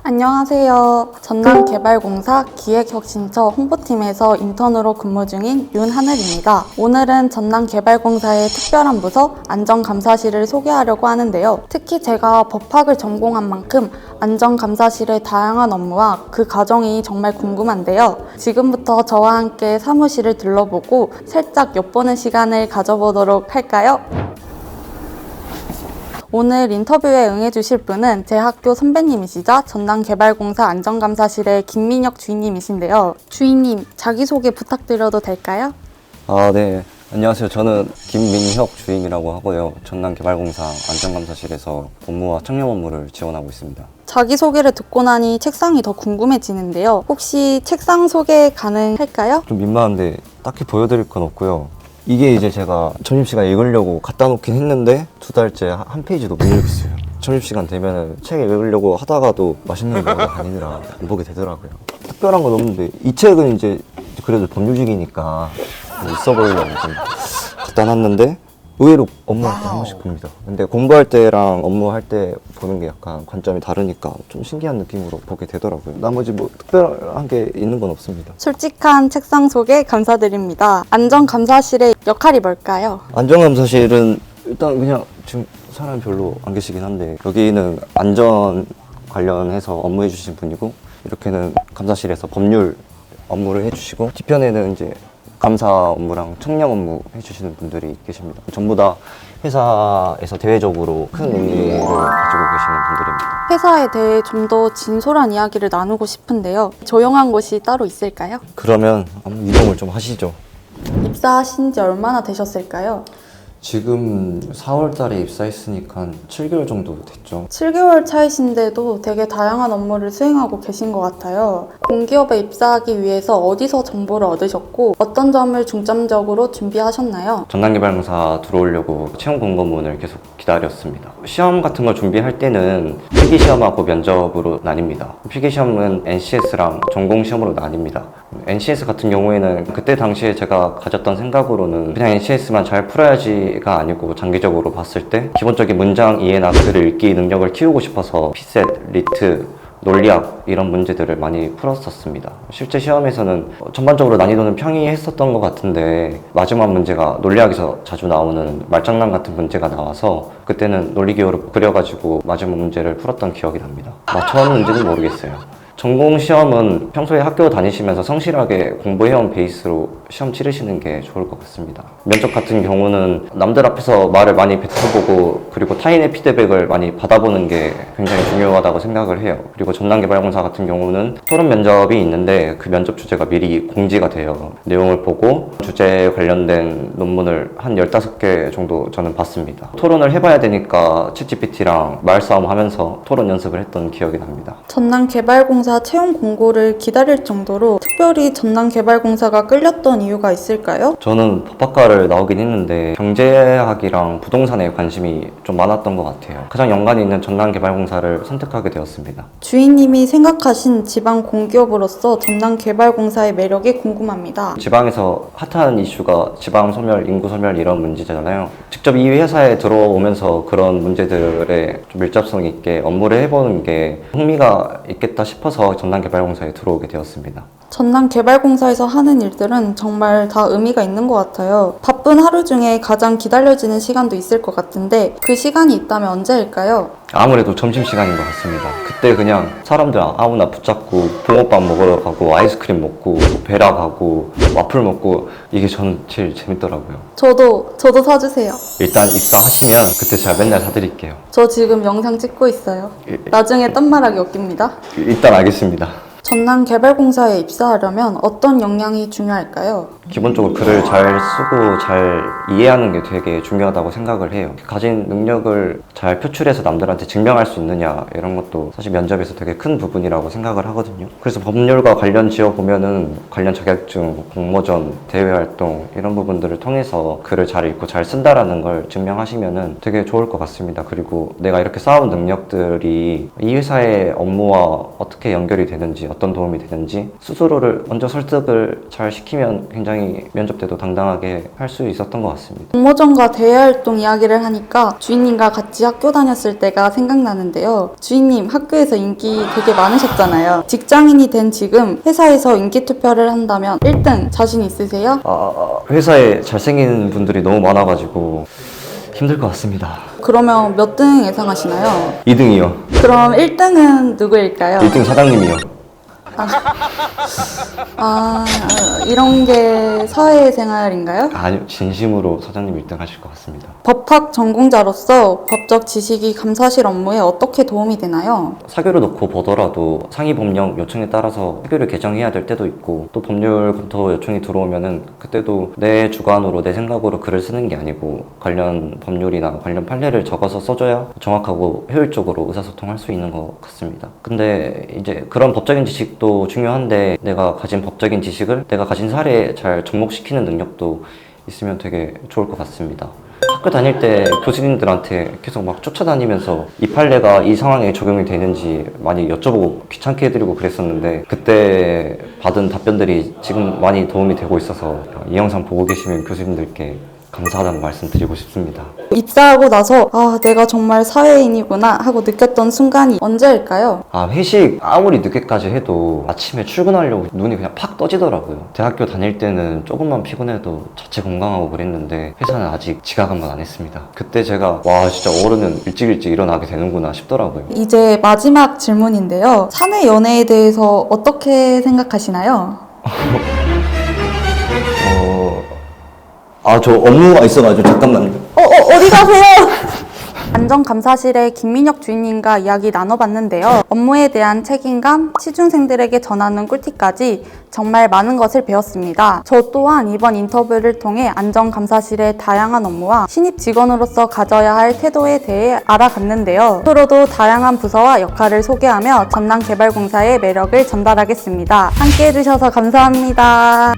안녕하세요. 전남개발공사 기획혁신처 홍보팀에서 인턴으로 근무 중인 윤하늘입니다. 오늘은 전남개발공사의 특별한 부서 안전감사실을 소개하려고 하는데요. 특히 제가 법학을 전공한 만큼 안전감사실의 다양한 업무와 그 과정이 정말 궁금한데요. 지금부터 저와 함께 사무실을 둘러보고 살짝 엿보는 시간을 가져보도록 할까요? 오늘 인터뷰에 응해주실 분은 제 학교 선배님이시자 전남개발공사 안전감사실의 김민혁 주임님이신데요. 주임님, 자기소개 부탁드려도 될까요? 네. 안녕하세요. 저는 김민혁 주임이라고 하고요. 전남개발공사 안전감사실에서 업무와 청렴 업무를 지원하고 있습니다. 자기소개를 듣고 나니 책상이 더 궁금해지는데요. 혹시 책상 소개 가능할까요? 좀 민망한데 딱히 보여드릴 건 없고요. 이게 이제 제가 점심시간에 읽으려고 갖다 놓긴 했는데 2달째 한 페이지도 못 읽었어요. 점심시간 되면 책 읽으려고 하다가도 맛있는 거 다니느라 안 보게 되더라고요. 특별한 건 없는데 이 책은 이제 그래도 법률직이니까 있어 보이려고 좀 갖다 놨는데 의외로 업무할 때 한 번씩 봅니다. 근데 공부할 때랑 업무할 때 보는 게 약간 관점이 다르니까 좀 신기한 느낌으로 보게 되더라고요. 나머지 뭐 특별한 게 있는 건 없습니다. 솔직한 책상 소개 감사드립니다. 안전감사실의 역할이 뭘까요? 안전감사실은 일단 그냥 지금 사람이 별로 안 계시긴 한데 여기는 안전 관련해서 업무해 주신 분이고 이렇게는 감사실에서 법률 업무를 해주시고 뒤편에는 이제 감사 업무랑 청량 업무 해주시는 분들이 계십니다. 전부 다 회사에서 대외적으로 큰 의미를 가지고 계시는 분들입니다. 회사에 대해 좀 더 진솔한 이야기를 나누고 싶은데요. 조용한 곳이 따로 있을까요? 그러면 한번 이동을 좀 하시죠. 입사하신 지 얼마나 되셨을까요? 지금 4월 달에 입사했으니까 7개월 정도 됐죠. 7개월 차이신데도 되게 다양한 업무를 수행하고 계신 것 같아요. 공기업에 입사하기 위해서 어디서 정보를 얻으셨고 어떤 점을 중점적으로 준비하셨나요? 전남개발공사 들어오려고 채용 공고문을 계속 기다렸습니다. 시험 같은 걸 준비할 때는 필기시험하고 면접으로 나뉩니다. 필기시험은 NCS랑 전공시험으로 나뉩니다. NCS 같은 경우에는 그때 당시에 제가 가졌던 생각으로는 그냥 NCS만 잘 풀어야지가 아니고 장기적으로 봤을 때 기본적인 문장 이해나 글을 읽기 능력을 키우고 싶어서 피셋, 리트, 논리학 이런 문제들을 많이 풀었었습니다. 실제 시험에서는 전반적으로 난이도는 평이했었던 것 같은데 마지막 문제가 논리학에서 자주 나오는 말장난 같은 문제가 나와서 그때는 논리기호를 그려가지고 마지막 문제를 풀었던 기억이 납니다. 맞췄는지는 모르겠어요. 전공 시험은 평소에 학교 다니시면서 성실하게 공부해온 베이스로 시험 치르시는 게 좋을 것 같습니다. 면접 같은 경우는 남들 앞에서 말을 많이 뱉어보고 그리고 타인의 피드백을 많이 받아보는 게 굉장히 중요하다고 생각을 해요. 그리고 전남개발공사 같은 경우는 토론 면접이 있는데 그 면접 주제가 미리 공지가 돼요. 내용을 보고 주제에 관련된 논문을 한 15개 정도 저는 봤습니다. 토론을 해봐야 되니까 챗GPT랑 말싸움 하면서 토론 연습을 했던 기억이 납니다. 전남개발공사 채용 공고를 기다릴 정도로 특별히 전남개발공사가 끌렸던 이유가 있을까요? 저는 법학과를 나오긴 했는데 경제학이랑 부동산에 관심이 좀 많았던 것 같아요. 가장 연관이 있는 전남개발공사를 선택하게 되었습니다. 주인님이 생각하신 지방 공기업으로서 전남개발공사의 매력이 궁금합니다. 지방에서 핫한 이슈가 지방 소멸, 인구 소멸 이런 문제잖아요. 직접 이 회사에 들어오면서 그런 문제들에 좀 밀접성 있게 업무를 해보는 게 흥미가 있겠다 싶어서 전남개발공사에 들어오게 되었습니다. 전남개발공사에서 하는 일들은 정말 다 의미가 있는 것 같아요. 바쁜 하루 중에 가장 기다려지는 시간도 있을 것 같은데 그 시간이 있다면 언제일까요? 아무래도 점심시간인 것 같습니다. 그때 그냥 사람들 아무나 붙잡고 붕어빵 먹으러 가고 아이스크림 먹고 베라 가고 와플 먹고 이게 저는 제일 재밌더라고요. 저도 사주세요. 일단 입사하시면 그때 제가 맨날 사드릴게요. 저 지금 영상 찍고 있어요. 나중에 딴 말하기 없깁니다. 일단 알겠습니다. 전남개발공사에 입사하려면 어떤 역량이 중요할까요? 기본적으로 글을 잘 쓰고 잘 이해하는 게 되게 중요하다고 생각을 해요. 가진 능력을 잘 표출해서 남들한테 증명할 수 있느냐 이런 것도 사실 면접에서 되게 큰 부분이라고 생각을 하거든요. 그래서 법률과 관련 지어 보면은 관련 자격증, 공모전, 대외활동 이런 부분들을 통해서 글을 잘 읽고 잘 쓴다라는 걸 증명하시면은 되게 좋을 것 같습니다. 그리고 내가 이렇게 쌓아온 능력들이 이 회사의 업무와 어떻게 연결이 되는지 어떤 도움이 되는지 스스로를 먼저 설득을 잘 시키면 굉장히 면접 때도 당당하게 할 수 있었던 것 같습니다. 공모전과 대외활동 이야기를 하니까 주인님과 같이 학교 다녔을 때가 생각나는데요. 주인님 학교에서 인기 되게 많으셨잖아요. 직장인이 된 지금 회사에서 인기 투표를 한다면 1등 자신 있으세요? 회사에 잘생긴 분들이 너무 많아가지고 힘들 것 같습니다. 그러면 몇 등 예상하시나요? 2등이요. 그럼 1등은 누구일까요? 1등 사장님이요. 이런 게 사회생활인가요? 아니요, 진심으로 사장님 1등 하실 것 같습니다. 법학 전공자로서 법적 지식이 감사실 업무에 어떻게 도움이 되나요? 사교를 놓고 보더라도 상위 법령 요청에 따라서 사교를 개정해야 될 때도 있고 또 법률 검토 요청이 들어오면은 그때도 내 주관으로 내 생각으로 글을 쓰는 게 아니고 관련 법률이나 관련 판례를 적어서 써줘야 정확하고 효율적으로 의사소통할 수 있는 것 같습니다. 근데 이제 그런 법적인 지식도 중요한데 내가 가진 법적인 지식을 내가 가진 사례에 잘 접목시키는 능력도 있으면 되게 좋을 것 같습니다. 학교 다닐 때 교수님들한테 계속 막 쫓아다니면서 이 판례가 이 상황에 적용이 되는지 많이 여쭤보고 귀찮게 해드리고 그랬었는데 그때 받은 답변들이 지금 많이 도움이 되고 있어서 이 영상 보고 계시면 교수님들께 감사하다는 말씀 드리고 싶습니다. 입사하고 나서 내가 정말 사회인이구나 하고 느꼈던 순간이 언제일까요? 회식 아무리 늦게까지 해도 아침에 출근하려고 눈이 그냥 팍 떠지더라고요. 대학교 다닐 때는 조금만 피곤해도 자체 건강하고 그랬는데 회사는 아직 지각 한 번 안 했습니다. 그때 제가 와 진짜 어른은 일찍 일어나게 되는구나 싶더라고요. 이제 마지막 질문인데요. 사내 연애에 대해서 어떻게 생각하시나요? 저 업무가 있어가지고 잠깐만요. 어디 가세요? 안전감사실의 김민혁 주인님과 이야기 나눠봤는데요. 업무에 대한 책임감, 취준생들에게 전하는 꿀팁까지 정말 많은 것을 배웠습니다. 저 또한 이번 인터뷰를 통해 안전감사실의 다양한 업무와 신입 직원으로서 가져야 할 태도에 대해 알아갔는데요. 앞으로도 다양한 부서와 역할을 소개하며 전남개발공사의 매력을 전달하겠습니다. 함께 해주셔서 감사합니다.